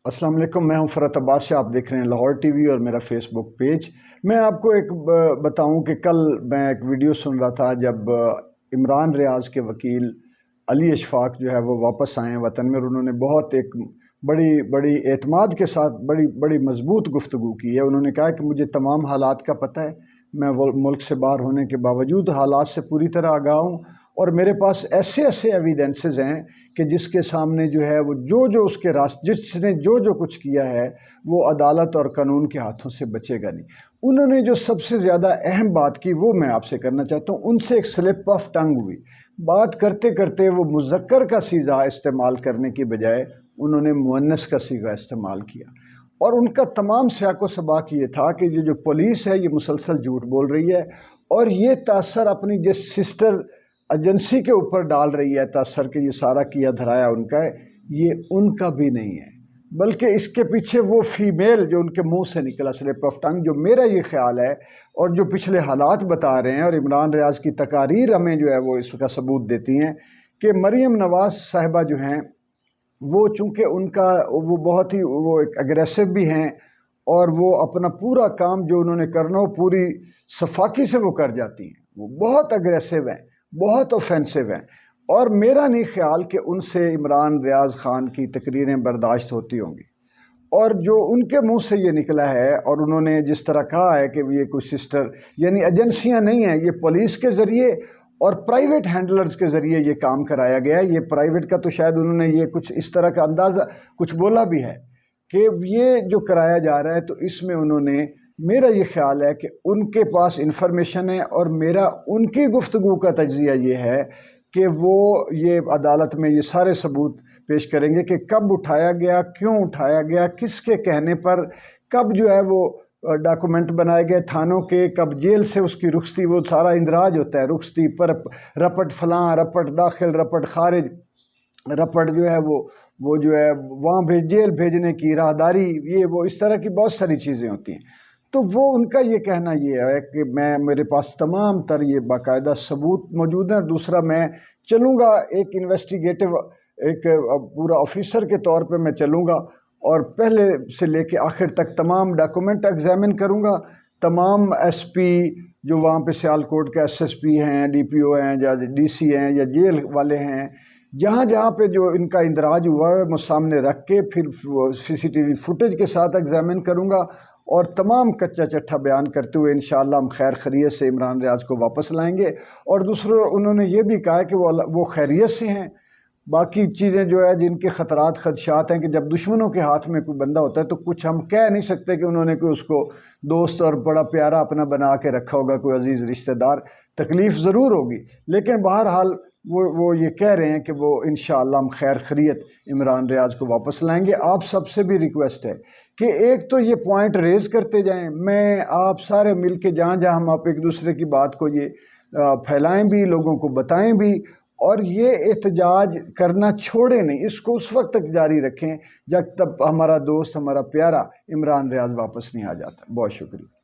अस्सलाम वालेकुम, मैं हूं फ़रत अब्बास शाह। आप देख रहे हैं लाहौर टीवी और मेरा फेसबुक पेज। मैं आपको एक बताऊं कि कल मैं एक वीडियो सुन रहा था जब इमरान रियाज़ के वकील अली अशफाक जो है वो वापस आए हैं वतन में, और उन्होंने बहुत एक बड़ी बड़ी एतमाद के साथ बड़ी बड़ी मजबूत गुफ्तगू की है। उन्होंने कहा कि मुझे तमाम हालात का पता है, मैं मुल्क से बाहर होने के बावजूद हालात से पूरी तरह आगाह हूँ, और मेरे पास ऐसे ऐसे एविडेंसेस हैं कि जिसके सामने जो है वो जो उसके जिसने जो कुछ किया है वो अदालत और कानून के हाथों से बचेगा नहीं। उन्होंने जो सबसे ज़्यादा अहम बात की वो मैं आपसे करना चाहता हूँ। उनसे एक स्लिप ऑफ टंग हुई, बात करते करते वो मुज़क्कर का सीगा इस्तेमाल करने की बजाय उन्होंने मुअन्नस का सीगा इस्तेमाल किया, और उनका तमाम सियाको सबाक ये था कि ये जो पुलिस है ये मुसलसल झूठ बोल रही है, और ये तासर अपनी जिस सिस्टर एजेंसी के ऊपर डाल रही है तासर के ये सारा किया धराया उनका है, ये उनका भी नहीं है, बल्कि इसके पीछे वो फीमेल जो उनके मुंह से निकला स्लिप ऑफ टंग, जो मेरा ये ख्याल है और जो पिछले हालात बता रहे हैं और इमरान रियाज़ की तकारीर हमें जो है वो इसका सबूत देती हैं कि मरीम नवाज़ साहिबा जो हैं वो चूँकि उनका वो बहुत ही वो एक अग्रेसिव भी हैं, और वो अपना पूरा काम जो उन्होंने करना हो पूरी सफाकी से वो कर जाती हैं। वो बहुत अग्रेसिव हैं, बहुत ऑफेंसिव हैं, और मेरा नहीं ख्याल कि उनसे इमरान रियाज़ ख़ान की तकरीरें बर्दाश्त होती होंगी। और जो उनके मुंह से ये निकला है, और उन्होंने जिस तरह कहा है कि ये कोई सिस्टर यानी एजेंसियां नहीं हैं, ये पुलिस के ज़रिए और प्राइवेट हैंडलर्स के ज़रिए ये काम कराया गया है। ये प्राइवेट का तो शायद उन्होंने ये कुछ इस तरह का अंदाज़ा कुछ बोला भी है कि ये जो कराया जा रहा है, तो इसमें उन्होंने, मेरा ये ख्याल है कि उनके पास इंफॉर्मेशन है, और मेरा उनकी गुफ्तगू का तज्ज़िया ये है कि वो ये अदालत में ये सारे सबूत पेश करेंगे कि कब उठाया गया, क्यों उठाया गया, किसके कहने पर, कब जो है वो डॉक्यूमेंट बनाए गए थानों के, कब जेल से उसकी रुखसती, वो सारा इंदराज होता है, रुखसती पर रपट फलां, रपट दाखिल, रपट खारिज, रपट जो है वो जो है वहाँ जेल भेजने की राहदारी, ये वो इस तरह की बहुत सारी चीज़ें होती हैं। तो वो उनका ये कहना ये है कि मेरे पास तमाम तर ये बाकायदा सबूत मौजूद हैं। दूसरा, मैं चलूँगा एक इन्वेस्टिगेटिव, एक पूरा ऑफिसर के तौर पे मैं चलूँगा, और पहले से लेके आखिर तक तमाम डॉक्यूमेंट एग्जामिन करूँगा। तमाम एसपी जो वहाँ पे सियालकोट के एसएसपी हैं, डीपीओ हैं, या डीसी हैं, या जेल वाले हैं, जहाँ जहाँ पे जो इनका इंदराज हुआ है मैं सामने रख के फिर सीसीटीवी फुटेज के साथ एग्जामिन करूँगा, और तमाम कच्चा चट्ठा बयान करते हुए इंशाअल्लाह हम खैर खैरियत से इमरान रियाज़ को वापस लाएंगे। और दूसरा, उन्होंने ये भी कहा है कि वो खैरियत से हैं। बाकी चीज़ें जो है जिनके ख़तरात खदशात हैं कि जब दुश्मनों के हाथ में कोई बंदा होता है तो कुछ हम कह नहीं सकते कि उन्होंने कोई उसको दोस्त और बड़ा प्यारा अपना बना के रखा होगा, कोई अजीज़ रिश्तेदार, तकलीफ़ ज़रूर होगी, लेकिन बहरहाल वो ये कह रहे हैं कि वो इंशाअल्लाह हम खैर खैरियत इमरान रियाज़ को वापस लाएंगे। आप सबसे भी रिक्वेस्ट है कि एक तो ये पॉइंट रेज़ करते जाएं, मैं आप सारे मिल के जहाँ जहाँ हम आप एक दूसरे की बात को ये फैलाएं भी, लोगों को बताएं भी, और ये एहतजाज करना छोड़े नहीं, इसको उस वक्त तक जारी रखें जब तक हमारा दोस्त, हमारा प्यारा इमरान रियाज़ वापस नहीं आ जाता। बहुत शुक्रिया।